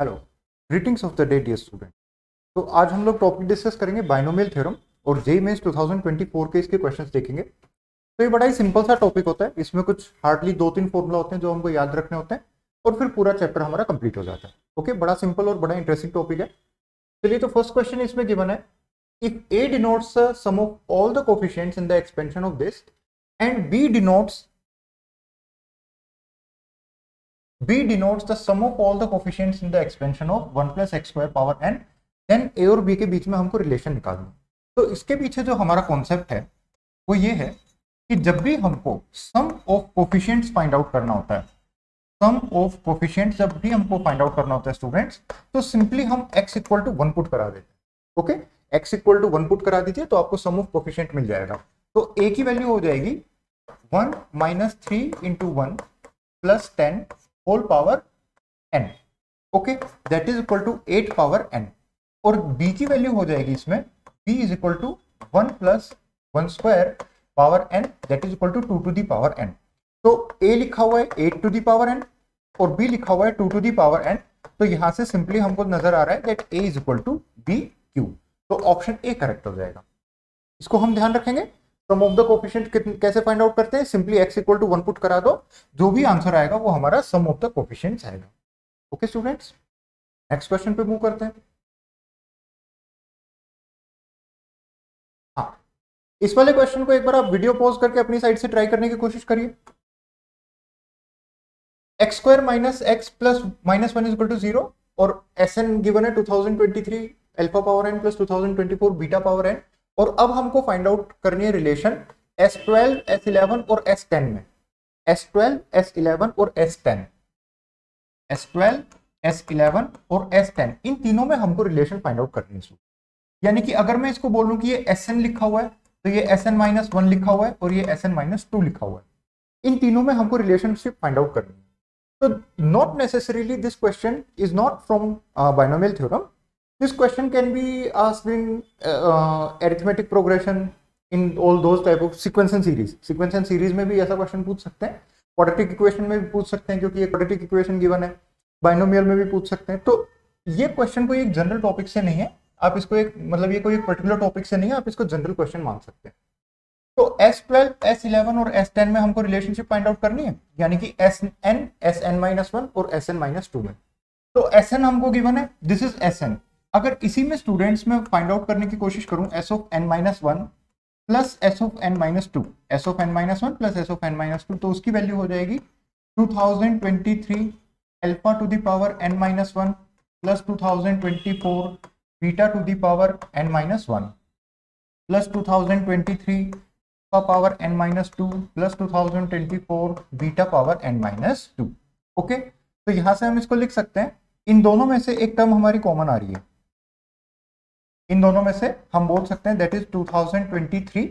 Hello, greetings of the day dear student. तो आज हम लोग टॉपिक डिस्कस करेंगे बाइनोमियल थ्योरम और जेईई मेंस 2024 के इसके क्वेश्चंस देखेंगे। तो ये बड़ा ही सिंपल सा टॉपिक होता है, इसमें कुछ हार्डली 2-3 फॉर्मूला होते हैं जो हमको याद रखने होते हैं और फिर पूरा चैप्टर हमारा कंप्लीट हो जाता है। ओके, बड़ा सिंपल और बड़ा इंटरेस्टिंग टॉपिक है। चलिए, तो फर्स्ट क्वेश्चन इसमें गिवन है, if A denotes sum of all the coefficients in the expansion of this and B denotes the sum of all the coefficients in the expansion of 1 plus x square power n, then A और B के बीच में हमको relation निकालना। तो इसके पीछे जो हमारा कॉन्सेप्ट है वो ये है कि जब भी हमको sum of coefficients find out करना होता है, सम ऑफ कोफिशिएंट्स जब भी हमको फाइंड आउट करना होता है स्टूडेंट्स, तो सिंपली हम x इक्वल टू 1 पुट करा देते हैं। Okay, x equal to 1 put करा दीजिए तो आपको सम ऑफ कोफिशिएंट मिल जाएगा। तो A की वैल्यू हो जाएगी 1 minus 3 into 1 plus 10 whole power n। Okay, that is equal to 8 power n। और b की वैल्यू हो जाएगी इसमें b is equal to 1 plus 1 square power n, that is equal to 2 to the power n। तो a लिखा हुआ है 8 to the power n और b लिखा हुआ है 2 टू दी पावर n। तो यहां से सिंपली हमको नजर आ रहा है that a is equal to b cube. तो ऑप्शन ए करेक्ट हो जाएगा। इसको हम ध्यान रखेंगे। सम ऑफ द कोफिशिएंट कैसे फाइंड आउट करते हैं, simply x equal to 1 put करा दो, जो भी आंसर आएगा वो हमारा सम ऑफ द कोफिशिएंट्स आएगा। ओके स्टूडेंट्स, नेक्स्ट क्वेश्चन पे मूव करते हैं। हाँ, इस वाले क्वेश्चन को एक बार आप वीडियो पॉज करके अपनी साइड से ट्राई करने की कोशिश करिए। X square minus x plus minus 1 is equal to 0 और एस एन गिवन है 2023 alpha power N plus 2024 beta power N. और अब हमको फाइंड आउट करनी है रिलेशन S12, S11 और S10 में। S12, S11 और S10, S12, S11 और S10, इन तीनों में हमको रिलेशन फाइंड आउट करनी है। यानी कि अगर मैं इसको बोलूं कि ये Sn लिखा हुआ है तो ये Sn माइनस 1 लिखा हुआ है और ये Sn माइनस 2 लिखा हुआ है। इन तीनों में हमको रिलेशनशिप फाइंड आउट करनी है। तो not necessarily this question is not from binomial theorem. This question can be asked in arithmetic progression in all those type of sequence and series. Sequence and series में भी ऐसा question पूछ सकते हैं, quadratic equation में भी पूछ सकते हैं क्योंकि ये क्वाड्रेटिक इक्वेशन गिवन है, बाइनोमियल में भी पूछ सकते हैं। तो ये क्वेश्चन कोई एक जनरल टॉपिक से नहीं है, आप इसको एक मतलब ये कोई एक पर्टिकुलर टॉपिक से नहीं है, आप इसको जनरल क्वेश्चन मान सकते हैं। तो S12, S11 और S10 में हमको रिलेशनशिप फाइंड आउट करनी है, यानी कि Sn, Sn-1 और Sn-2 में। तो Sn हमको गिवन है, दिस इज Sn। अगर इसी में स्टूडेंट्स में फाइंड आउट करने की कोशिश करूं S of n-1 plus S of n-2, S of n-1 plus S of n-2, तो उसकी वैल्यू हो जाएगी 2023 alpha to the power n-1 plus 2024 beta to the power n-1 plus 2023 का power n-2 plus 2024 beta power n-2। Okay, तो यहां से हम इसको लिख सकते हैं, इन दोनों में से एक टर्म हमारी कॉमन आ रही है, इन दोनों में से हम बोल सकते हैं दैट इज 2023।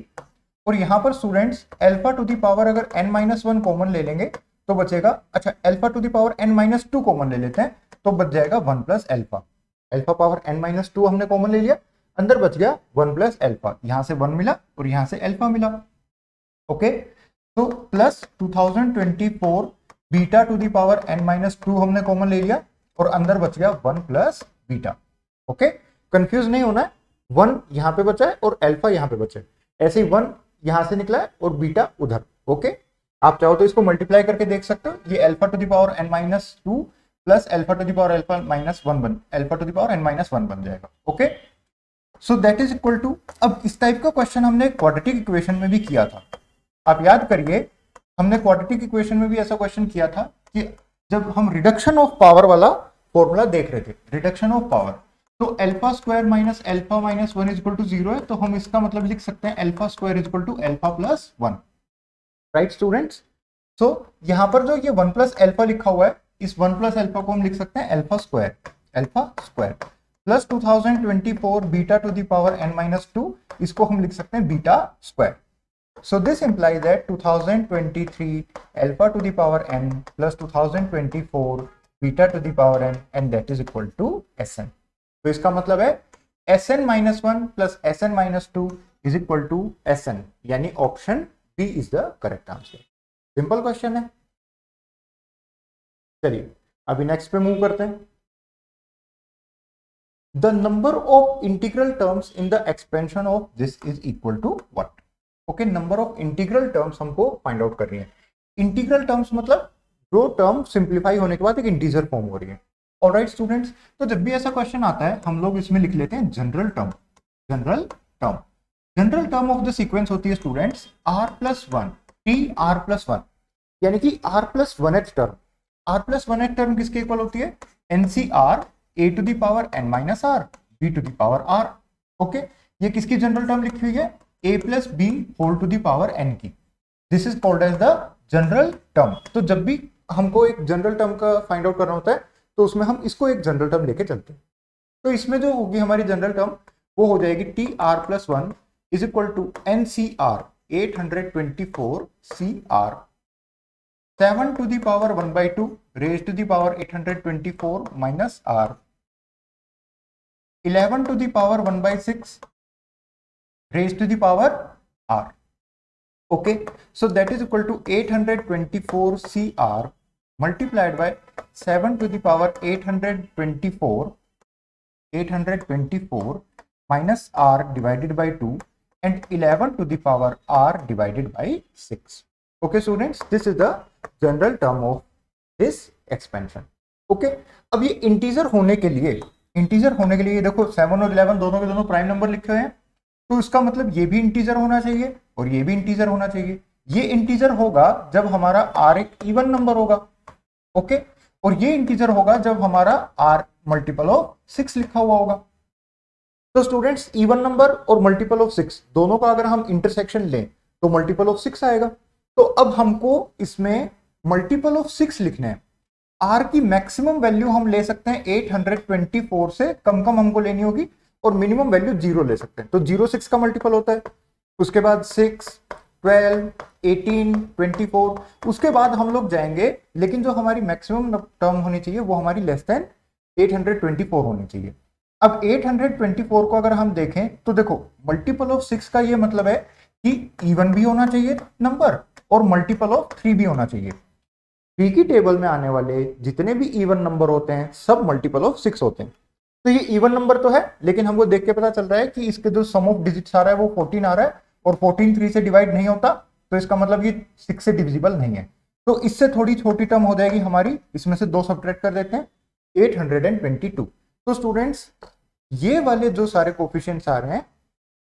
और यहां पर students alpha to the power अगर n-1 कॉमन ले लेंगे तो बचेगा, अच्छा alpha to the power n-2 common ले लेते हैं तो बच जाएगा 1 plus alpha. Alpha power n-2 हमने कॉमन ले लिया, अंदर बच गया 1 प्लस अल्फा, यहां से 1 मिला और यहां से अल्फा मिला। ओके, तो plus 2024 beta to the power n-2 हमने कॉमन ले लिया और अंदर बच गया 1 प्लस बीटा। ओके, कंफ्यूज नहीं होना है, 1 यहां पे बचा है और अल्फा यहां पे बचा है, ऐसे ही 1 यहां से निकला है और बीटा उधर। ओके, आप चाहो तो इसको मल्टीप्लाई करके देख सकते हो, ये alpha to the power n-2 plus alpha to the power alpha minus 1 बन alpha to the power n-1 बन जाएगा। Okay, so that is equal to, अब इस टाइप का क्वेश्चन हमने क्वाड्रेटिक इक्वेशन में भी किया था। आप याद करिए, हमने क्वाड्रेटिक इक्वेशन में भी ऐसा क्वेश्चन किया था कि जब हम रिडक्शन ऑफ पावर वाला फॉर्मूला देख रहे थे, रिडक्शन ऑफ पावर, तो alpha square minus alpha minus 1 is equal to 0 है, तो हम इसका मतलब लिख सकते हैं alpha square is equal to alpha plus 1। Right students, so यहां पर जो ये 1 प्लस अल्फा लिखा हुआ है, इस 1 प्लस अल्फा को हम लिख सकते हैं alpha square plus 2024 beta to the power n-2, इसको हम लिख सकते हैं beta square. So this implies that 2023 alpha to the power n plus 2024 beta to the power n and that is equal to Sn। तो इसका मतलब है Sn-1 plus Sn-2 is equal to Sn, यानी ऑप्शन B is the correct answer। Simple question है। चलिए अभी next पे मूव करते हैं। The number of integral terms in the expansion of this is equal to what. Okay, number of integral terms हमको find out करनी है। इंटीग्रल टर्म्स मतलब जो टर्म सिंप्लीफाई होने के बाद एक इंटीजर फॉर्म हो रही है। ऑलराइट स्टूडेंट्स, तो जब भी ऐसा क्वेश्चन आता है हम लोग इसमें लिख लेते हैं general term. General term, general term of the sequence होती है स्टूडेंट्स r+1 tr+1, यानी कि r+1th टर्म। r+1th टर्म किसके इक्वल होती है? NCR a to the power n minus r b to the power r। Okay, ये किसकी general term लिखी हुई है? a plus B whole to the power n की। This is called as the general term. तो जब भी हमको एक जनरल टर्म का फाइंड आउट करना होता है तो उसमें हम इसको एक जनरल टर्म लेके चलते हैं। तो इसमें जो होगी हमारी जनरल टर्म वो हो जाएगी tr+1 is equal to NCR 824 CR 7 to the power 1/2 raise to the power 824 minus r 11 to the power 1/6 raise to the power r। Okay, so that is equal to 824 CR multiplied by 7 to the power 824 minus R divided by 2 and 11 to the power R divided by 6. Okay students, this is the general term of this expansion. Okay, अब ये integer होने के लिए देखो 7 और 11 दोनों के दोनों प्राइम नंबर लिखे हुए हैं, तो इसका मतलब ये भी इंटीजर होना चाहिए और ये भी इंटीजर होना चाहिए। ये इंटीजर होगा जब हमारा r एक इवन नंबर होगा। ओके, और ये इंटीजर होगा जब हमारा r मल्टीपल ऑफ 6 लिखा हुआ होगा। तो स्टूडेंट्स, इवन नंबर और मल्टीपल ऑफ 6 दोनों का अगर हम इंटरसेक्शन लें तो मल्टीपल ऑफ 6 आएगा। तो अब हमको इसमें मल्टीपल ऑफ 6 लिखना है। r की मैक्सिमम वैल्यू हम ले सकते हैं 824 से कम हमको लेनी होगी और मिनिमम वैल्यू 0 ले सकते हैं। तो 0 6 का मल्टीपल होता है, उसके बाद 6 12 18 24, उसके बाद हम लोग जाएंगे, लेकिन जो हमारी मैक्सिमम टर्म होनी चाहिए वो हमारी लेस देन 824 होनी चाहिए। अब 824 को अगर हम देखें तो देखो मल्टीपल ऑफ 6 का ये मतलब है कि इवन भी होना चाहिए नंबर और मल्टीपल ऑफ 3 भी होना चाहिए। 3 की टेबल में आने वाले जितने भी इवन नंबर होते हैं सब मल्टीपल ऑफ 6 होते हैं। तो ये इवन नंबर तो है, लेकिन हमको देख के पता चल रहा है कि इसके जो सम ऑफ डिजिट्स आ रहा है वो 14 आ रहा है और 14 3 से डिवाइड नहीं होता, तो इसका मतलब ये 6 से डिविजिबल नहीं है। तो इससे थोड़ी छोटी टर्म हो जाएगी हमारी, इसमें से 2 सब्ट्रैक्ट कर देते हैं, 822। तो स्टूडेंट्स, ये वाले जो सारे कोफिशिएंट्स आ रहे हैं,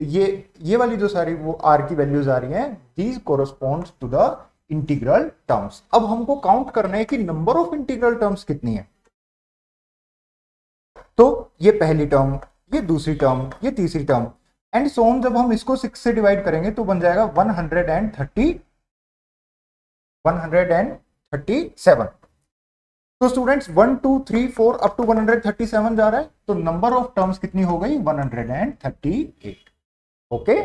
ये वाली जो सारी वो आर की वैल्यूज आ रही हैं, these corresponds to the integral terms. अब हमको काउंट करना है कि नंबर ऑफ इंटीग्रल टर्म्स कितनी है। तो ये पहली टर्म, ये दूसरी टर्म, ये तीसरी टर्म एंड सो ऑन। जब हम इसको 6 से डिवाइड करेंगे तो बन जाएगा 137। तो स्टूडेंट्स 1 2 3 4 अप टू 137 जा रहा है, तो नंबर ऑफ टर्म्स कितनी हो गई? 138। Okay,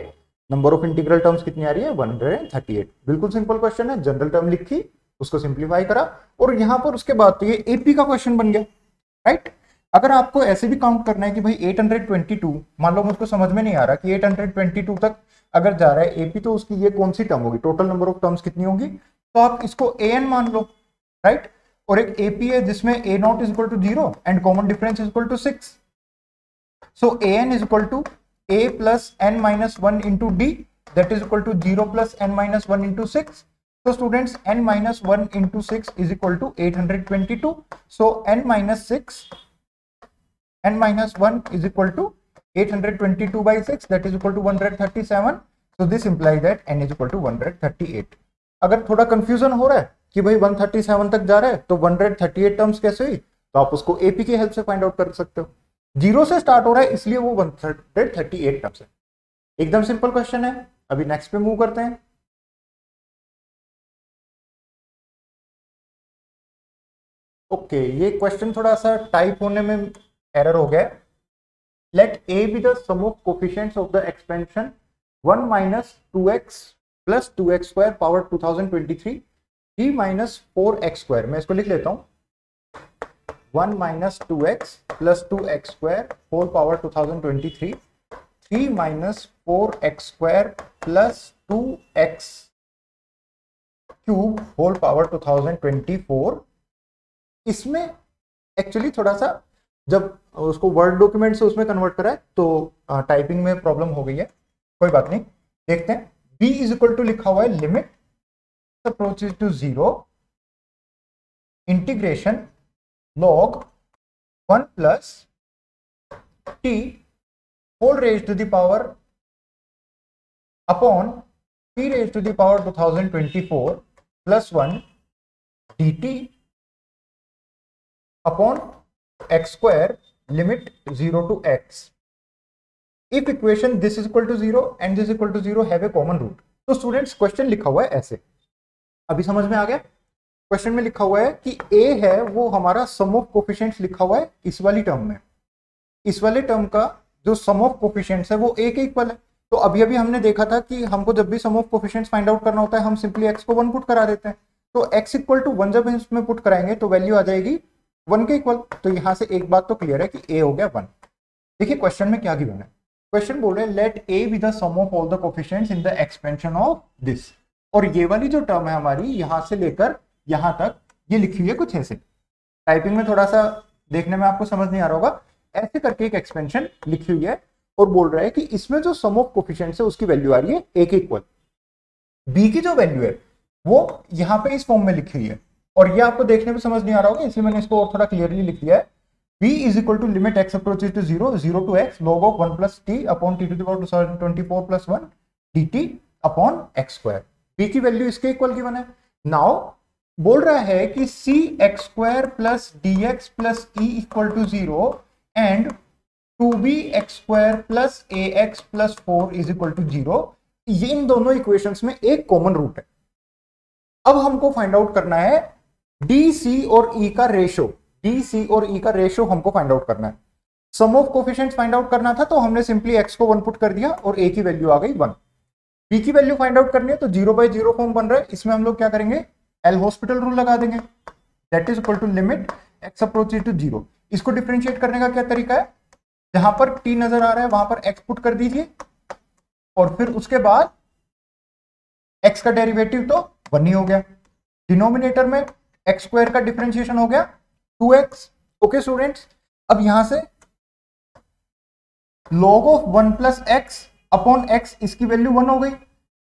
number of integral terms कितनी आ रही है? 138। बिल्कुल सिंपल क्वेश्चन है, जनरल टर्म लिखी, उसको सिंप्लीफाई करा और यहां पर उसके बाद तो ये एपी का क्वेश्चन बन गया, राइट। अगर आपको ऐसे भी काउंट करना है कि भाई 822, मान लो मुझको समझ में नहीं आ रहा कि 822 तक अगर जा रहा है एपी, तो उसकी ये कौन सी टर्म होगी, टोटल नंबर ऑफ टर्म्स कितनी होगी, तो आप इसको an मान लो, राइट। और एक एपी है जिसमें a0 is equal to 0 and common difference is equal to 6, so an is equal to a plus n minus 1 into D, that is equal to 0 plus n minus 1 into 6। तो students, n minus 1 into 6 is equal to 822, so n minus 1 is equal to 822 by 6, that is equal to 137. So this implies that n is equal to 138. अगर थोड़ा confusion हो रहा है कि भाई 137 तक जा रहा है तो 138 टर्म्स कैसे हुई, तो आप उसको एपी की हेल्प से फाइंड आउट कर सकते हो। 0 से स्टार्ट हो रहा है इसलिए वो 138 टर्म्स है। एकदम सिंपल क्वेश्चन है। अभी नेक्स्ट पे मूव करते हैं। ओके, ये क्वेश्चन थोड़ा सा टाइप होने में एरर हो गया। Let a be the sum of coefficients of the expansion 1 minus 2x plus 2x square power 2023 3 minus 4x square। मैं इसको लिख लेता हूं 1 minus 2x plus 2x square whole power 2023 3 minus 4x square plus 2x cube whole power 2024। इसमें actually थोड़ा सा जब उसको वर्ड डॉक्यूमेंट से उसमें कन्वर्ट करा है तो टाइपिंग में प्रॉब्लम हो गई है, कोई बात नहीं। देखते हैं, b इज इक्वल टू लिखा हुआ है limit approaches to 0 integration log 1 plus t whole raise to the power upon t raise to the power 2024 plus 1 dt upon x square limit 0 to x if equation this is equal to 0 and this is equal to 0 have a common root। तो students question लिखा हुआ है ऐसे, अभी समझ में आ गया। Question में लिखा हुआ है कि a है वो हमारा सम ऑफ कोफिशिएंट्स लिखा हुआ है इस वाली टर्म में, इस वाले टर्म का जो सम ऑफ कोफिशिएंट्स है वो a के इक्वल है। तो अभी अभी हमने देखा था कि हमको जब भी सम ऑफ कोफिशिएंट्स फाइंड आउट करना होता है हम सिंपली x को 1 पुट करा देते हैं। तो x इक्वल टू 1 जब इसमें पुट कराएंगे तो वैल्यू आ जाएगी 1 के इक्वल। तो यहां से एक बात तो क्लियर है कि a हो गया 1। देखिए क्वेश्चन में क्या गिवन है, क्वेश्चन बोल रहे हैं let a be the sum of all the coefficients in the expansion of this. और ये वाली जो टर्म है हमारी यहां से लेकर यहां तक ये लिखी हुई है कुछ ऐसे, टाइपिंग में थोड़ा सा देखने में आपको समझ नहीं आ रहा होगा, ऐसे करके एक एक्सपेंशन लिखी हुई है और बोल रहा है कि इसमें जो सम ऑफ कोफिशिएंट्स है उसकी वैल्यू आ रही है a के इक्वल। b की जो वैल्यू है वो यहां पे इस फॉर्म में लिखी हुई है और ये आपको देखने में समझ नहीं आ रहा होगा इसलिए मैंने इसको और थोड़ा क्लियरली लिख दिया है। b is equal to limit x approaches to 0 0 to x log of 1 plus t upon t to the power 2024 plus 1 dt upon x square. b की वैल्यू इसके इक्वल गिवन है। नाउ बोल रहा है कि c x square plus d x plus e equal to 0 and 2b x square plus a x plus 4 is equal to 0। ये इन दोनों equations में एक कॉमन रूट है। अब हमको फाइंड आउट करना है डी सी और ई का रेशो, डी सी और ई का रेशो हमको फाइंड आउट करना है। Sum of coefficients find out करना था तो हमने सिंपली x को 1 पुट कर दिया और a की वैल्यू आ गई 1। b की वैल्यू फाइंड आउट करनी है तो 0/0 फॉर्म बन रहा है, इसमें हम लोग क्या करेंगे एल हॉस्पिटल रूल लगा देंगे, that is equal to limit x approaches to 0। इसको डिफरेंशिएट करने का क्या तरीका है, जहां पर t नजर आ रहा है वहां पर x पुट कर दीजिए और फिर उसके बाद x का डेरिवेटिव तो 1 ही हो गया, डिनोमिनेटर में x स्क्वायर का डिफरेंशिएशन हो गया 2x। ओके स्टूडेंट्स, अब यहां से log of 1 plus x upon x इसकी वैल्यू 1 हो गई,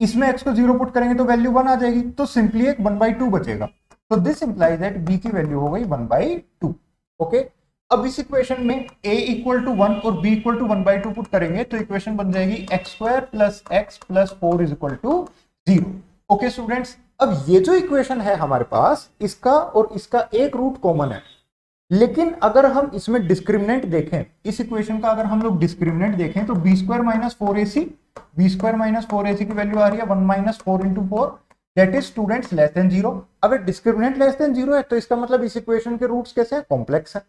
इसमें x को 0 पुट करेंगे तो वैल्यू 1 आ जाएगी, तो सिंपली एक 1/2 बचेगा। तो दिस इंप्लाइज दैट b की वैल्यू हो गई 1/2। ओके, अब इस इक्वेशन में a इक्वल टू 1 और b इक्वल टू 1/2 पुट करेंगे तो इक्वेशन बन जाएगी x square plus x plus 4 is equal to 0। Okay students, अब ये जो इक्वेशन है हमारे पास इसका और इसका एक रूट कॉमन है, लेकिन अगर हम इसमें डिस्क्रिमिनेंट देखें, इस इक्वेशन का अगर हम लोग डिस्क्रिमिनेंट देखें तो B square minus 4ac, B square minus 4ac की वैल्यू आ रही है 1 minus 4 into 4 that is students less than 0। अगर डिस्क्रिमिनेंट लेस देन 0 है तो इसका मतलब इस इक्वेशन के रूट्स कैसे हैं, कॉम्प्लेक्स है।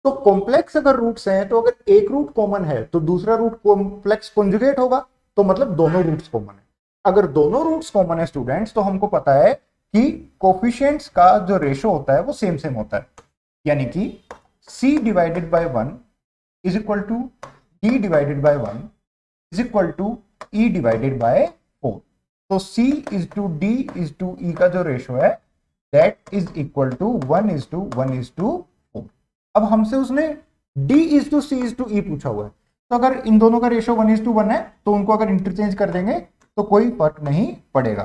तो कॉम्प्लेक्स अगर रूट्स हैं तो अगर एक रूट कॉमन है तो दूसरा रूट कॉम्प्लेक्स कॉन्जुगेट होगा, तो मतलब दोनों रूट्स कॉमन है। अगर दोनों रूट्स कॉमन है स्टूडेंट्स तो हमको पता है कि कोफिशिएंट्स का जो रेशो होता है वो सेम सेम होता है, यानी कि c divided by 1 is equal to d divided by 1 is equal to e divided by 4। तो c is to d is to e का जो रेशो है that is equal to 1 is to 1 is to 4। अब हमसे उसने d is to c is to e पूछा हुआ है, तो अगर इन दोनों का रेशो 1 इज टू 1 है तो उनको अगर इंटरचेंज कर देंगे तो कोई फर्क नहीं पड़ेगा,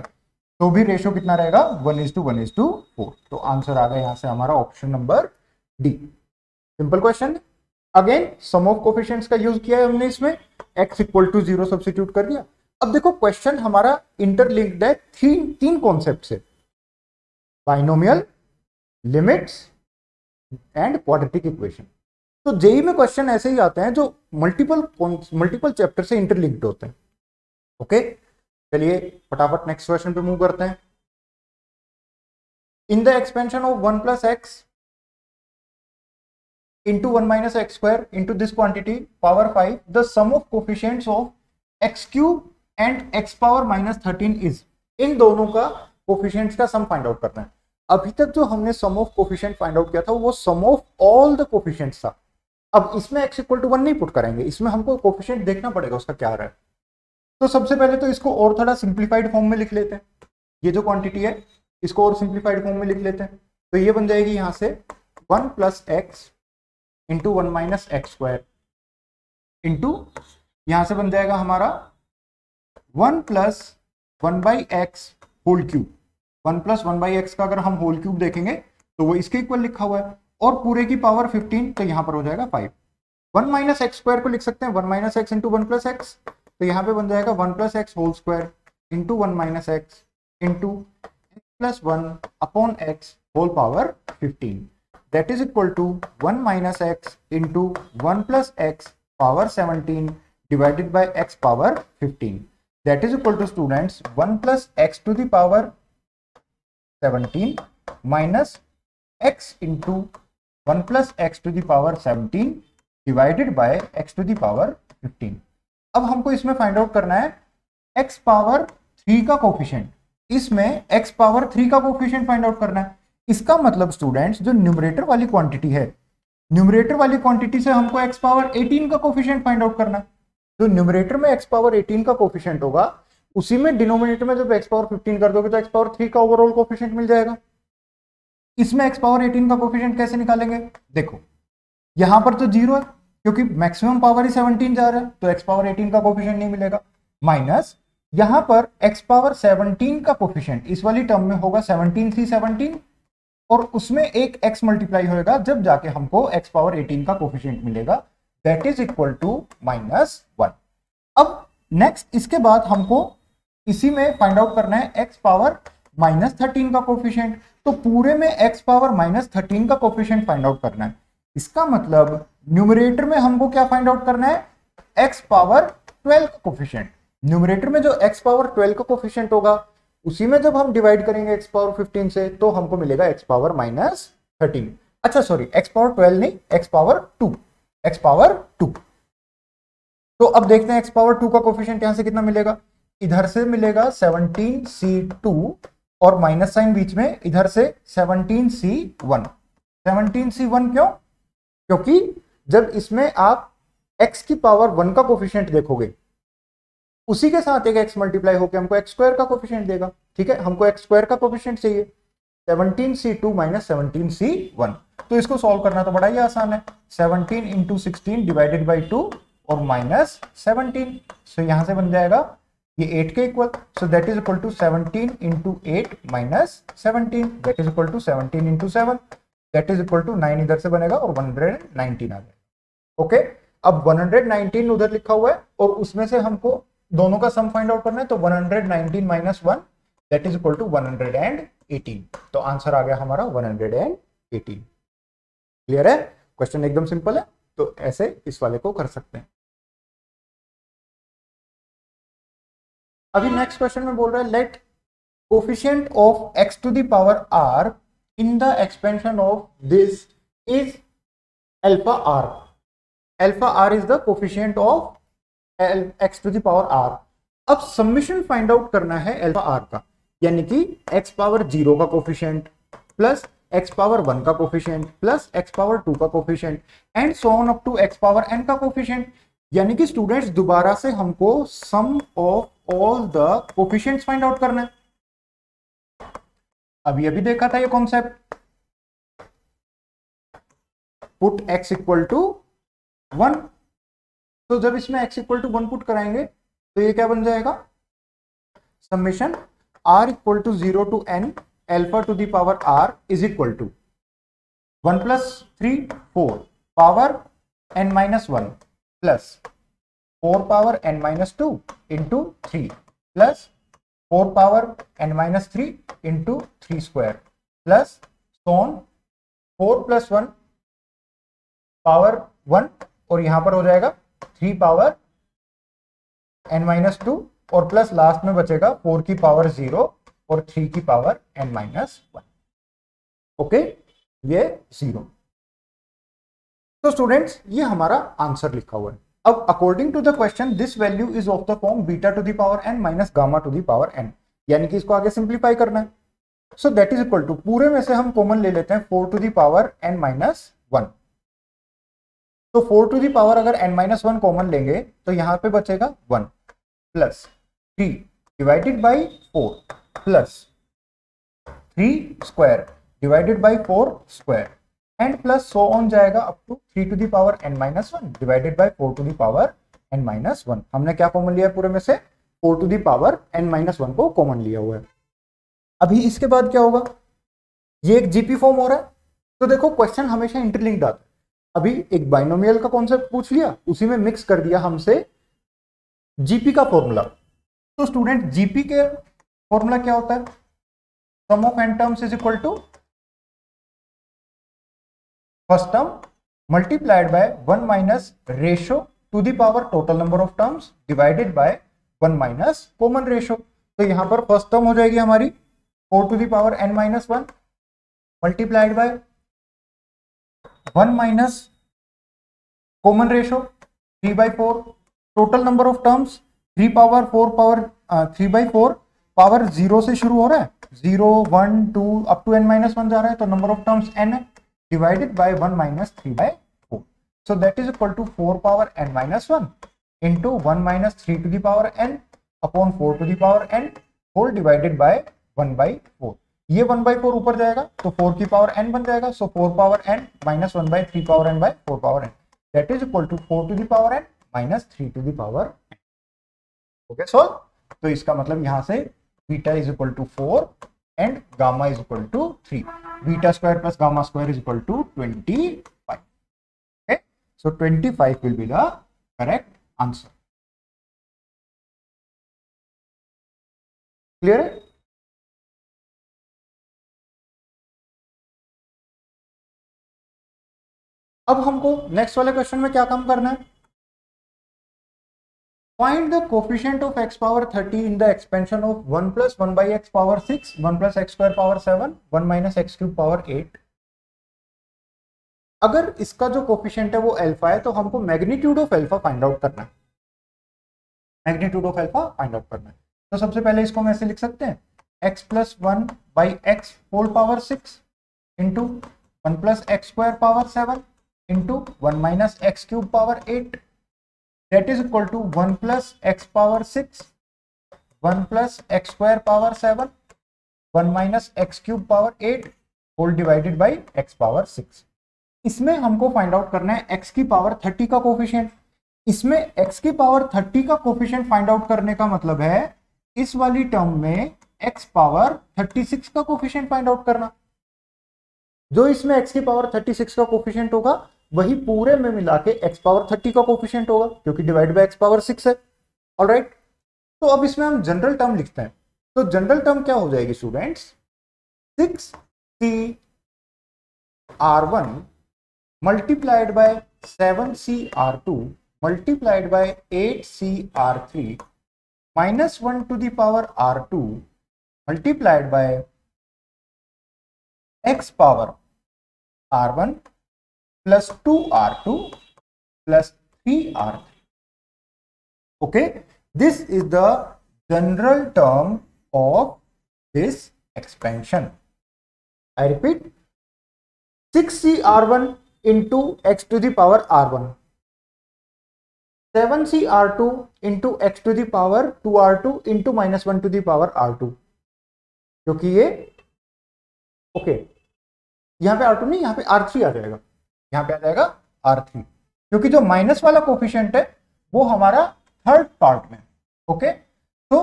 तो भी रेशो कितना रहेगा 1 इज टू 1 इज टू 4। तो आंसर आ गया यहां से हमारा option number D. Simple question. Again sum of coefficients का यूज किया है हमने, इसमें x इक्वल टू 0 सब्स्टिट्यूट कर दिया। अब देखो क्वेश्चन हमारा इंटरलिंक्ड है तीन कॉन्सेप्ट से, binomial, limits and quadratic equation. तो जेई में क्वेश्चन ऐसे ही आते हैं जो मल्टीपल चैप्टर से इंटरलिंक्ड होते हैं। ओके, चलिए फटाफट नेक्स्ट क्वेश्चन पे मूव करते हैं। इन the expansion of 1 plus x into 1 minus x square into this quantity power 5 the sum of coefficients of x cube and x power minus 13 is। इन दोनों का कोफिशिएंट्स का सम फाइंड आउट करना है। अभी तक जो हमने सम ऑफ कोफिशिएंट फाइंड आउट किया था वो सम ऑफ ऑल द कोफिशिएंट्स था। अब इसमें x इक्वल टू 1 नहीं पुट करेंगे, इसमें हमको कोफिशिएंट देखना पड़ेगा उसका क्या आ रहा है। तो सबसे पहले तो इसको और थोड़ा सिंप्लीफाइड फॉर्म में लिख लेते हैं, ये जो क्वांटिटी है इसको और सिंप्लीफाइड फॉर्म में लिख लेते हैं। तो ये बन जाएगी यहां से 1 plus x into 1 minus x square into यहां से बन जाएगा हमारा 1 plus 1 by x whole cube. 1 plus 1 by x का अगर हम होल क्यूब देखेंगे तो वो इसके इक्वल लिखा हुआ है, और पूरे की पावर 15, तो यहां पर हो जाएगा 5। 1 माइनस एक्स स्क्वायर को लिख सकते हैं 1 minus x into 1 plus x, तो यहाँ पे बन जाएगा 1 plus x whole square into 1 minus x into x plus 1 upon x whole power 15, that is equal to 1 minus x into 1 plus x power 17 divided by x power 15, that is equal to students 1 plus x to the power 17 minus x into 1 plus x to the power 17 divided by x to the power 15। अब हमको इसमें find out करना है x power 3 का coefficient, इसमें x power 3 का coefficient find out करना है। इसका मतलब स्टूडेंट्स जो न्यूमरेटर वाली क्वांटिटी है, न्यूमरेटर वाली क्वांटिटी से हमको x पावर 18 का कोफिशिएंट फाइंड आउट करना है। जो न्यूमरेटर में x पावर 18 का कोफिशिएंट होगा उसी में डिनोमिनेटर में जब x पावर 15 कर दोगे तो x पावर 3 का ओवरऑल कोफिशिएंट मिल जाएगा। इसमें x पावर 18 का कोफिशिएंट कैसे निकालेंगे, देखो यहां पर तो 0 है क्योंकि मैक्सिमम पावर ही 17 जा रहा है, तो x पावर 18 का कोफिशिएंट नहीं मिलेगा, माइनस यहां पर x पावर 17 का कोफिशिएंट इस वाली टर्म में होगा 17 3 17, और उसमें एक x मल्टीप्लाई होएगा जब जाके हमको x पावर 18 का कोफिशिएंट मिलेगा, दैट इज इक्वल टू -1। अब नेक्स्ट इसके बाद हमको इसी में फाइंड आउट करना है x पावर -13 का कोफिशिएंट, तो पूरे में x पावर -13 का कोफिशिएंट फाइंड आउट करना है। इसका मतलब न्यूमरेटर में हमको क्या फाइंड आउट करना है, x पावर 12 का कोफिशिएंट। न्यूमरेटर में जो x पावर 12 का कोफिशिएंट होगा उसी में जब हम डिवाइड करेंगे x पावर 15 से तो हमको मिलेगा x पावर -13, अच्छा सॉरी x पावर 12 नहीं, x पावर 2, x पावर 2। तो अब देखते हैं x पावर 2 का कोफिशिएंट यहां से कितना मिलेगा, इधर से मिलेगा 17c2 और माइनस साइन बीच में, इधर से 17c1। 17c1 क्यों, क्योंकि जब इसमें आप x की पावर 1 का कोफिशिएंट देखोगे उसी के साथ एक x मल्टीप्लाई होकर हमको x स्क्वायर का कोफिशिएंट देगा, ठीक है, हमको x स्क्वायर का कोफिशिएंट चाहिए 17c2 माइनस 17c1। तो इसको सॉल्व करना तो बड़ा ही आसान है, 17 इंटू 16 डिवाइडेड बाई 2 और माइनस 17, सो यहां से बन जाएगा ये 8 के equal, so that is equal to 17 into 8 minus 17, that is equal to 17 into 7, that is equal to 9 इधर से बनेगा और 119 आ जाएगा। ओके, अब 119 उधर लिखा हुआ है और उसमें से हमको दोनों का सम फाइंड आउट करना है, तो 119 minus 1 that is equal to 118, तो आंसर आ गया हमारा 118। क्लियर है, क्वेश्चन एकदम सिंपल है, तो ऐसे इस वाले को कर सकते हैं। अभी नेक्स्ट क्वेश्चन में बोल रहा है let coefficient of x to the power r in the expansion of this is alpha r. Alpha r is the coefficient of x to the power r. अब समीशन फाइंड आउट करना है alpha r का, यानी कि x power 0 का coefficient plus x power 1 का coefficient plus x power 2 का coefficient and so on up to x power n का कोफिशिएंट। यानी कि स्टूडेंट्स दोबारा से हमको sum of all the coefficients find out करना है। अभी अभी देखा था ये concept, put x equal to 1, तो जब इसमें x इक्वल टू 1 पुट कराएंगे तो ये क्या बन जाएगा, summation r equal to 0 to n alpha to the power r is equal to 1 plus 3 4 power n minus 1 plus 4 power n minus 2 into 3 plus 4 power n minus 3 into 3 square plus so on 4 plus 1 power 1 और यहां पर हो जाएगा 3 power n minus 2 और plus last में बचेगा 4 की power 0 और 3 की पावर n माइनस 1। ओके, ये 0। तो स्टूडेंट्स ये हमारा आंसर लिखा हुआ है। अब according to the question this value is of the form beta to the power n minus gamma to the power n, यानी कि इसको आगे सिंप्लीफाई करना है। So that is equal to, पूरे में से हम कॉमन ले लेते हैं 4 to the power n minus 1, तो 4 टू द पावर अगर n माइनस 1 कॉमन लेंगे तो यहां पे बचेगा 1 plus 3 divided by 4 plus 3 square divided by 4 square and plus so on जाएगा up to 3 to the power n minus 1 divided by 4 to the power n minus 1। हमने क्या common लिया है पूरे में से? 4 to the power n minus 1 को common लिया हुआ है। अभी इसके बाद क्या होगा? ये एक जीपी फॉर्म हो रहा है, तो देखो क्वेश्चन हमेशा इंटरलिंक्ड आता है। अभी एक बाइनोमियल का कॉन्सेप्ट पूछ लिया, उसी में मिक्स कर दिया हमसे जीपी का फॉर्मूला। तो स्टूडेंट जीपी के फॉर्मूला क्या होता है? Sum of n terms is equal to first term multiplied by 1 minus ratio to the power total number of terms divided by 1 minus common ratio. तो यहां पर फर्स्ट टर्म हो जाएगी हमारी 4 to the power n minus 1 multiplied by 1 minus common ratio 3/4 total number of terms 3 power 4 power 3/4 power 0 से शुरू हो रहा है, 0 1 2 अप टू n माइनस 1 जा रहा है, तो नंबर ऑफ टर्म्स n है divided by 1 minus 3/4. So that is equal to 4 power n minus 1 into 1 minus 3 to the power n upon 4 to the power n whole divided by 1/4. ये 1/4 ऊपर जाएगा तो 4 की पावर n बन जाएगा, so 4 power n minus 1/3 power n by 4 power n that is equal to 4 to the power n minus 3 to the power n. Okay, so तो इसका मतलब यहां से beta is equal to 4 and gamma is equal to 3. Beta square plus gamma square is equal to 25. Okay, so 25 will be the correct answer. Clear है? अब हमको next वाले question में क्या काम करना है? Find the coefficient of x power 30 in the expansion of 1 plus 1 by x power 6, 1 plus x square power 7, 1 minus x cube power 8. अगर इसका जो कोफिशिएंट है वो अल्फा है तो हमको magnitude of alpha find out करना है। Magnitude of alpha find out करना है, तो सबसे पहले इसको हम ऐसे लिख सकते हैं x plus 1 by x whole power 6 into 1 plus x square power 7 into 1 minus x cube power 8 that is equal to 1 plus x power 6, 1 plus x square power 7, 1 minus x cube power 8 whole divided by x power 6. इसमें हमको find out करना है x की power 30 का coefficient. इसमें x की power 30 का coefficient find out करने का मतलब है इस वाली टर्म में x पावर 36 का कोफिशिएंट फाइंड आउट करना। जो इसमें x की पावर 36 का कोफिशिएंट होगा वही पूरे में मिला के x पावर 30 का कोफिशिएंट होगा, क्योंकि डिवाइड बाय x पावर 6 है। ऑलराइट, तो अब इसमें हम जनरल टर्म लिखते हैं, तो जनरल टर्म क्या हो जाएगी students? 6c r1 multiplied by 7c r2 multiplied by 8c r3 minus 1 to the power r2 multiplied by x power r1 plus 2r2 plus 3r3. Okay, this is the general term of this expansion. I repeat, 6cr1 into x to the power r1, 7cr2 into x to the power 2r2 into minus 1 to the power r2, क्योंकि ये okay यहाँ पे r2 नहीं, यहाँ पे r3 आ जाएगा, यहाँ पे आ जाएगा r3, क्योंकि जो माइनस वाला कोफिशिएंट है वो हमारा थर्ड पार्ट में। ओके, तो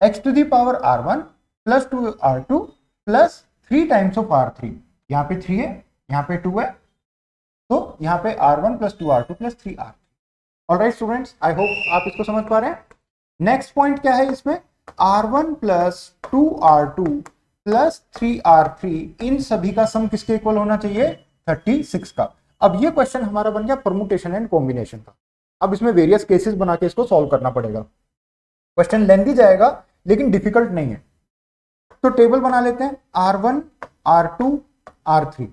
x to the power r1 plus 2r2 plus 3 times of r3, यहाँ पे 3 है, यहाँ पे 2 है, तो यहाँ पे r1 plus 2r2 plus 3r3। Alright students, I hope आप इसको समझ पा रहे हैं। नेक्स्ट पॉइंट क्या है इसमें? r1 plus 2r2 plus 3r3, इन सभी का सम किसके इक्वल होना चाहिए? 36 का। अब ये क्वेश्चन हमारा बन गया परमुटेशन एंड कॉम्बिनेशन का। अब इसमें वेरियस केसेस बना के इसको सॉल्व करना पड़ेगा। क्वेश्चन लेंथी जाएगा लेकिन डिफिकल्ट नहीं है। तो टेबल बना लेते हैं, r1 r2 r3।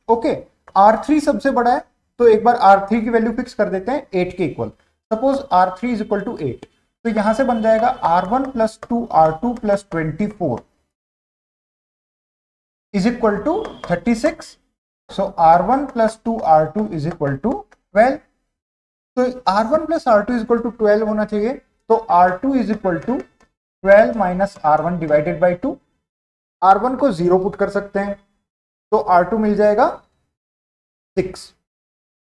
Okay, r3 सबसे बड़ा है तो एक बार r3 की वैल्यू फिक्स कर देते हैं 8 के equal. Suppose r3 is equal to 8, तो यहां से बन जाएगा r1 plus 2r2 plus 24 is equal to 36। So R1 plus 2R2 is equal to 12. तो R1 plus R2 is equal to 12 होना चाहिए, तो R2 is equal to 12 minus R1 divided by 2। R1 को 0 पुट कर सकते हैं, तो R2 मिल जाएगा 6,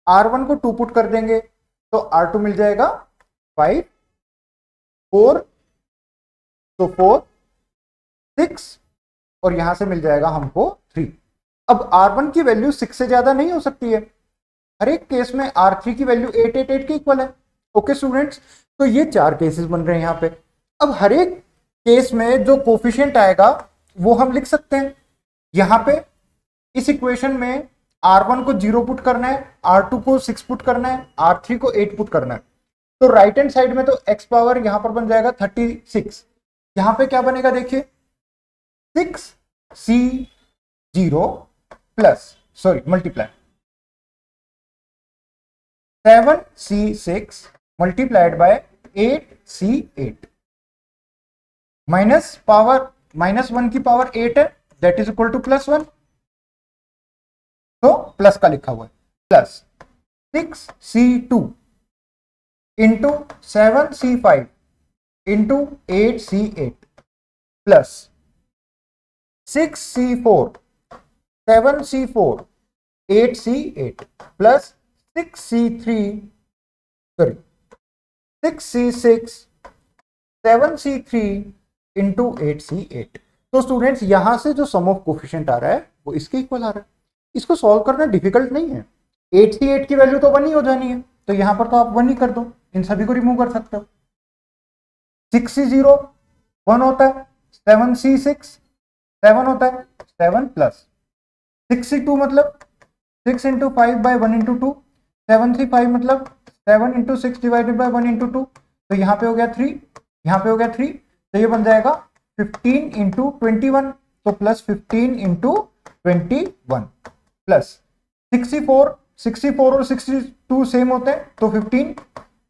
R1 को 2 पुट कर देंगे तो R2 मिल जाएगा 5, 4, तो 4, 6 और यहां से मिल जाएगा हमको 3। अब R1 की वैल्यू 6 से ज्यादा नहीं हो सकती है, हर एक केस में R3 की वैल्यू 888 के इक्वल है। ओके स्टूडेंट्स, तो ये 4 केसेस बन रहे हैं यहाँ पे। अब हर एक केस में जो कोफिशिएंट आएगा वो हम लिख सकते हैं। यहाँ पे इस इक्वेशन में R1 को 0 पुट करना है, R2 को 6 पुट करना है, R3 को 8 पुट करना है। तो राइट हैंड साइड में तो x पावर यहां पर बन जाएगा 36, यहां पे क्या बनेगा देखिए 6c0 plus multiply 7c6 multiplied by 8c8 minus power -1 की पावर 8 है, दैट इज इक्वल टू +1, तो प्लस का लिखा हुआ है, plus 6c2 into 7c5 into 8c8 plus 6c4 7c4 8c8 plus 6c6 7c3 into 8c8। तो स्टूडेंट्स यहां से जो सम ऑफ कोफिशिएंट आ रहा है वो इसके इक्वल आ रहा है। इसको सॉल्व करना डिफिकल्ट नहीं है, 8c8 की वैल्यू तो 1 ही हो जानी है, तो यहां पर तो आप 1 ही कर दो, इन सभी को रिमूव कर सकते हो। 6c0 1 होता है, 7c6 7 होता है, 7 प्लस 6c2 मतलब 6 इंटू 5 बाई 1 इंटू 2, 7c5 मतलब 7 इंटू 6 डिवाइडेड बाई 1 इंटू 2, तो यहाँ पे हो गया 3, यहाँ पे हो गया 3, तो ये बन जाएगा 15 इंटू 21, तो प्लस 15 इंटू 21 प्लस 64 और 62 सेम होते हैं, तो 15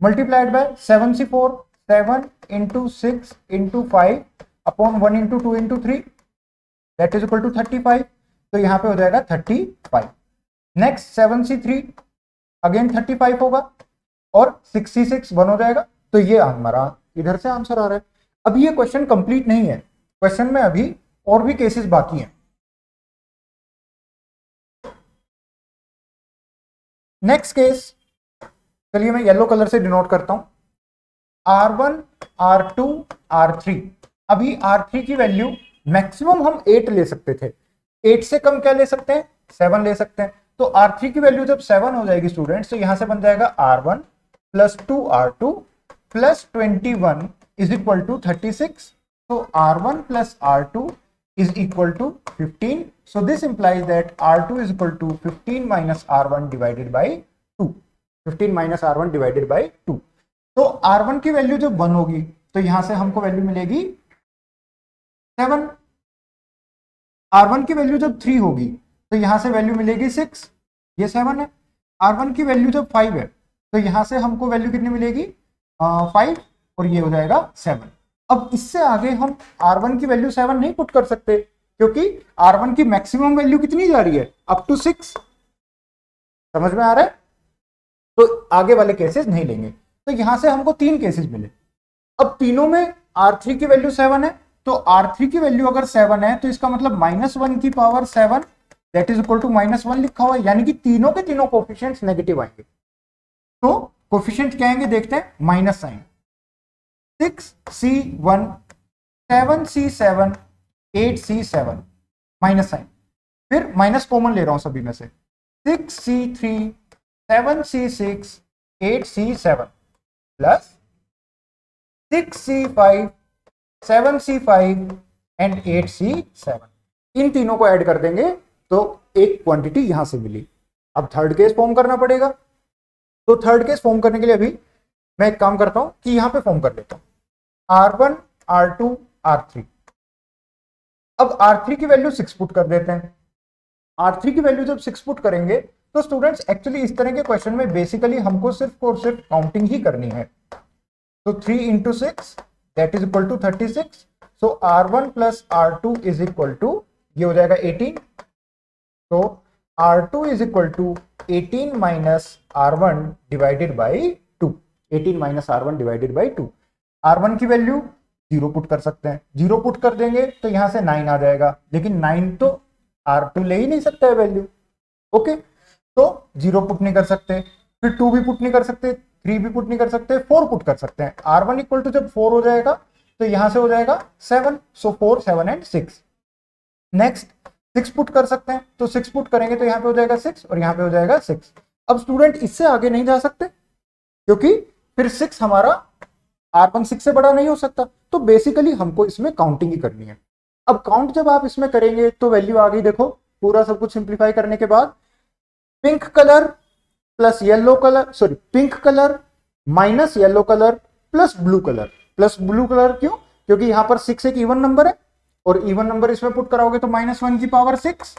multiplied by 7c4 7 into 6 into 5 upon 1 into 2 into 3 that is equal to 35, तो यहाँ पे हो जाएगा 35। नेक्स्ट 7c3 अगेन 35 होगा और 6c6 1 हो जाएगा, तो ये हमारा इधर से आंसर आ रहा है। अभी ये क्वेश्चन कंप्लीट नहीं है, क्वेश्चन में अभी और भी केसेस बाकी हैं। नेक्स्ट केस, चलिए मैं येलो कलर से डिनोट करता हूं, R1 R2 R3। अभी R3 की वैल्यू मैक्सिमम हम 8 ले सकते थे, 8 से कम क्या ले सकते हैं, 7 ले सकते हैं। तो R3 की वैल्यू जब 7 हो जाएगी स्टूडेंट्स, तो यहां से बन जाएगा R1 plus 2R2 plus 21 is equal to 36, तो R1 plus R2 is equal to 15, so this implies that R2 is equal to 15 minus R1 divided by 2, 15 minus R1 divided by 2। तो R1 की value जब 1 होगी तो यहां से हमको value मिलेगी 7, R1 की वैल्यू जब 3 होगी तो यहां से वैल्यू मिलेगी 6, ये 7 है। R1 की वैल्यू जब 5 है तो यहां से हमको वैल्यू कितनी मिलेगी 5 और ये हो जाएगा 7। अब इससे आगे हम R1 की वैल्यू 7 नहीं पुट कर सकते, क्योंकि R1 की मैक्सिमम वैल्यू कितनी जा रही है, अप टू 6। समझ में आ रहा है? तो आगे वाले केसेस नहीं लेंगे। तो यहां से हमको 3 केसेस मिले। अब तीनों में R3 की वैल्यू 7 है, तो R3 की वैल्यू अगर 7 है तो इसका मतलब -1 की power 7 that is equal to -1 लिखा हुआ है, यानी कि तीनों के तीनों कोफिशिएंट्स नेगेटिव आएंगे। तो कोफिशिएंट क्या आएंगे देखते हैं, minus sign, 6c1 7c7 8c7 minus sign, फिर माइनस कॉमन ले रहा हूं सभी में से, 6c3 7c6 8c7 plus 6c5 7c5 and 8c7। इन तीनों को ऐड कर देंगे तो एक क्वांटिटी यहां से मिली। अब थर्ड केस फॉर्म करना पड़ेगा, तो थर्ड केस फॉर्म करने के लिए अभी मैं एक काम करता हूं कि यहां पे फॉर्म कर लेता हूं R1 R2 R3। अब R3 की वैल्यू 6 पुट कर देते हैं। R3 की वैल्यू जब 6 पुट करेंगे तो स्टूडेंट्स एक्चुअली इस तरह के क्वेश्चन में बेसिकली हमको सिर्फ और सिर्फ काउंटिंग ही करनी है। तो 3 into 6 that is equal to 36, so R1 plus R2 is equal to, ये हो जाएगा 18, तो R2 is equal to 18 minus R1 divided by 2, 18 minus R1 divided by 2। R1 की वैल्यू 0 पुट कर सकते हैं, 0 पुट कर देंगे तो यहां से 9 आ जाएगा, लेकिन 9 तो R2 ले ही नहीं सकता है वैल्यू। ओके, तो 0 पुट नहीं कर सकते, फिर 2 भी पुट नहीं कर सकते, 3 भी पुट नहीं कर सकते, 4 पुट कर सकते हैं। R1 इक्वल टू जब 4 हो जाएगा तो यहां से हो जाएगा 7, सो 4, 7 एंड 6। नेक्स्ट 6 पुट कर सकते हैं, तो 6 पुट करेंगे तो यहाँ पे हो जाएगा 6 और यहाँ पे हो जाएगा 6। अब स्टूडेंट इससे आगे नहीं जा सकते क्योंकि फिर 6 हमारा R1 6 से बड़ा नहीं हो सकता, तो बेसिकली हमको इसमें काउंटिंग ही करनी है। अब काउंट जब आप इसमें करेंगे तो वैल्यू आ गई, देखो पूरा सब कुछ सिंप्लीफाई करने के बाद pink colour plus yellow colour, sorry pink colour minus yellow colour plus blue colour. Plus blue colour क्यों? क्योंकि यहां पर 6 एक इवन नंबर है और इवन नंबर इसमें पुट कराओगे तो -1 की पावर 6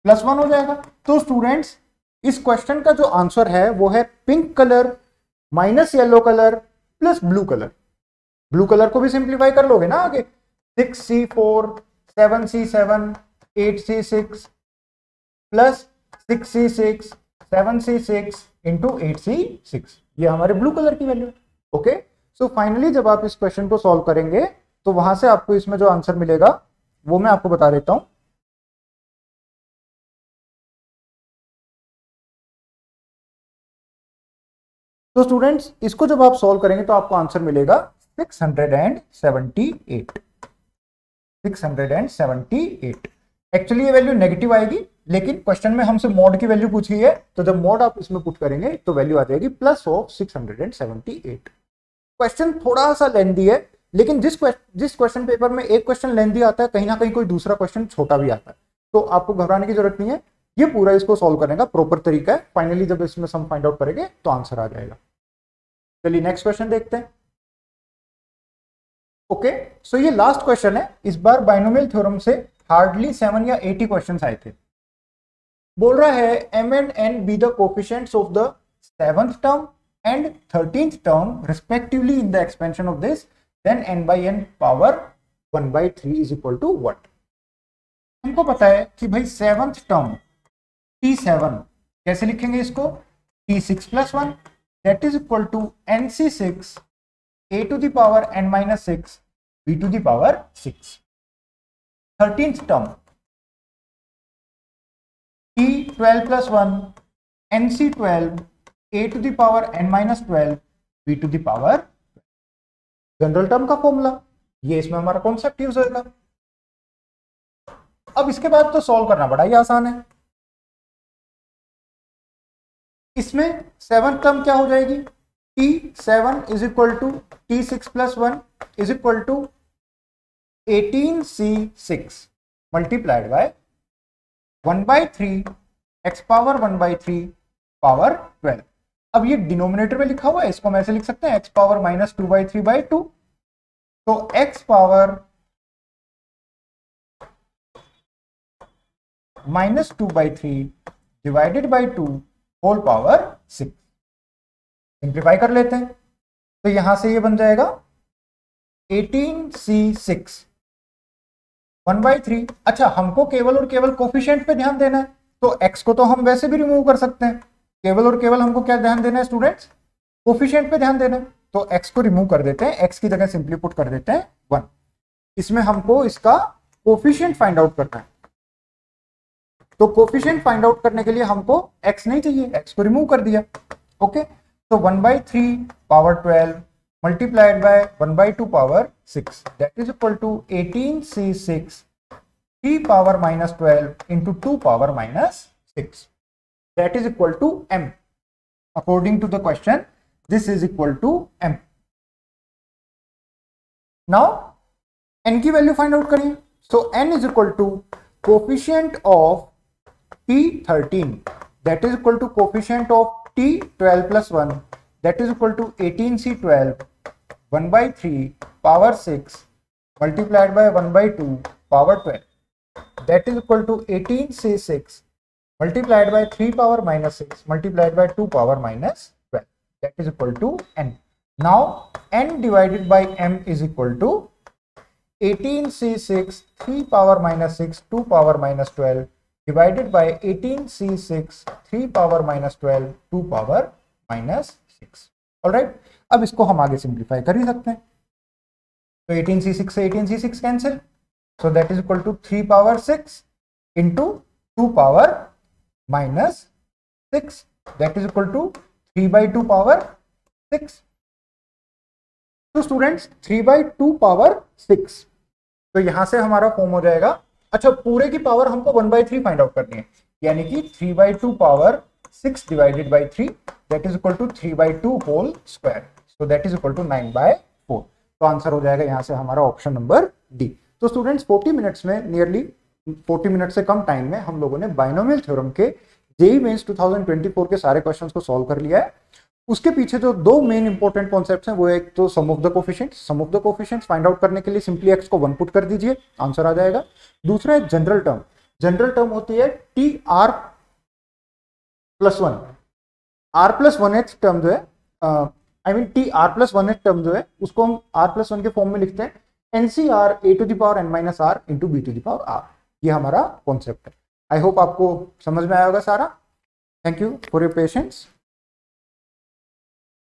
+ 1 हो जाएगा। तो स्टूडेंट्स इस क्वेश्चन का जो आंसर है वो है pink colour minus yellow colour plus blue colour. Blue colour को भी सिंप्लीफाई कर लोगे ना आगे, 6C4 7C7 8C6 plus 6C6 7C6 into 8C6, ये हमारे ब्लू कलर की वैल्यू है। ओके, सो फाइनली जब आप इस क्वेश्चन को सॉल्व करेंगे तो वहां से आपको इसमें जो आंसर मिलेगा वो मैं आपको बता देता हूं। तो स्टूडेंट्स इसको जब आप सॉल्व करेंगे तो आपको आंसर मिलेगा 678। 678। एक्चुअली ये वैल्यू नेगेटिव आएगी, लेकिन क्वेश्चन में हमसे मॉड की वैल्यू पूछी है, तो जब मॉड आप इसमें पुट करेंगे तो वैल्यू आ जाएगी +678। क्वेश्चन थोड़ा सा लेंदी है, लेकिन जिस क्वेश्चन पेपर में एक क्वेश्चन लेंदी आता है, कहीं ना कहीं कोई दूसरा क्वेश्चन छोटा भी आता है, तो आपको घबराने की जरूरत नहीं है। ये पूरा इसको सॉल्व करने का प्रॉपर तरीका है। फाइनली जब इसमें सम फाइंड आउट करेंगे तो आंसर आ जाएगा। चलिए नेक्स्ट क्वेश्चन देखते हैं। ओके, सो ये लास्ट क्वेश्चन है। इस बार बाइनोमियल थ्योरम से हार्डली 7 या 80 क्वेश्चन आए थे। बोल रहा है m and n be the coefficients of the 7th term and 13th term respectively in the expansion of this, then n/n power 1/3 is equal to what? हमको पता है कि भाई 7th टर्म T7 कैसे लिखेंगे इसको, T6 + 1 that is equal to NC6 a to the power n-6 b to the power 6। 13th term T12 + 1 NC12 a to the power n-12 b to the power। General term का formula, ये इसमें हमारा concept use होगा। अब इसके बाद तो solve करना बड़ा ही आसान है। इसमें 7th टर्म क्या हो जाएगी, T7 is equal to T6 + 1 is equal to 18C6 multiplied by 1/3 x power 1/3 power 12। अब ये डिनोमिनेटर में लिखा हुआ है, इसको हम ऐसे लिख सकते हैं x पावर -2/3/2। तो x power -2/3 divided by 2 whole power 6। Simplify कर लेते हैं तो यहां से ये बन जाएगा 18C6 1/3। अच्छा, हमको केवल और केवल कोफिशिएंट पे ध्यान देना है, तो x को तो हम वैसे भी रिमूव कर सकते हैं। केवल और केवल हमको क्या ध्यान देना है स्टूडेंट्स, कोफिशिएंट पे ध्यान देना है। तो x को रिमूव कर देते हैं, x की जगह सिंपली पुट कर देते हैं 1। इसमें हमको इसका कोफिशिएंट फाइंड आउट करना है, तो कोफिशिएंट फाइंड आउट करने के लिए हमको x नहीं चाहिए, x को रिमूव कर दिया। ओके, तो 1/3 power 12 multiplied by 1/2 power 6 that is equal to 18C6 3 power -12 into 2 power -6 that is equal to m। According to the question this is equal to m। Now n की value find out करें, so n is equal to coefficient of T13 that is equal to coefficient of T12 + 1 that is equal to 18C12 1/3 power 6 multiplied by 1/2 power 12 that is equal to 18C6 multiplied by 3 power -6 multiplied by 2 power -12 that is equal to n। Now n divided by m is equal to 18C6 3 power -6 2 power -12 divided by 18C6 3 power -12 2 power -6। Alright, अब इसको हम आगे simplify कर ही सकते हैं। तो 18C6 से 18C6 cancel, so that is equal to 3 power 6 into 2 power -6 6 that is equal to 3/2 power 6। तो स्टूडेंट्स 3/2 पावर 6, तो यहां से हमारा फॉर्म हो जाएगा। अच्छा, पूरे की पावर हमको 1/3 फाइंड आउट करनी है, यानी कि 3/2 power 6 divided by 3 that is equal to 3/2 whole square, so that is equal to 9/4। तो आंसर हो जाएगा यहां से हमारा ऑप्शन नंबर डी। तो स्टूडेंट्स 40 मिनट्स में, नियरली 40 मिनट से कम टाइम में हम लोगों ने बाइनोमियल थ्योरम के जेईई मेंस 2024 के सारे क्वेश्चंस को सॉल्व कर लिया है। उसके पीछे जो दो मेन इंपॉर्टेंट कॉन्सेप्ट्स हैं वो एक तो sum of the coefficients find out करने के लिए सिंपली x को 1 पुट कर दीजिए, आंसर आ जाएगा। दूसरा है जनरल टर्म होती है T R plus 1, r+1h term जो है, I mean T r+1h term जो है उसको हम r+1 के फॉर्म में लिखते हैं NCR a⁻n−r इंटू b⁻r। ये हमारा कॉन्सेप्ट है। आई होप आपको समझ में आया होगा सारा। Thank you for your patience.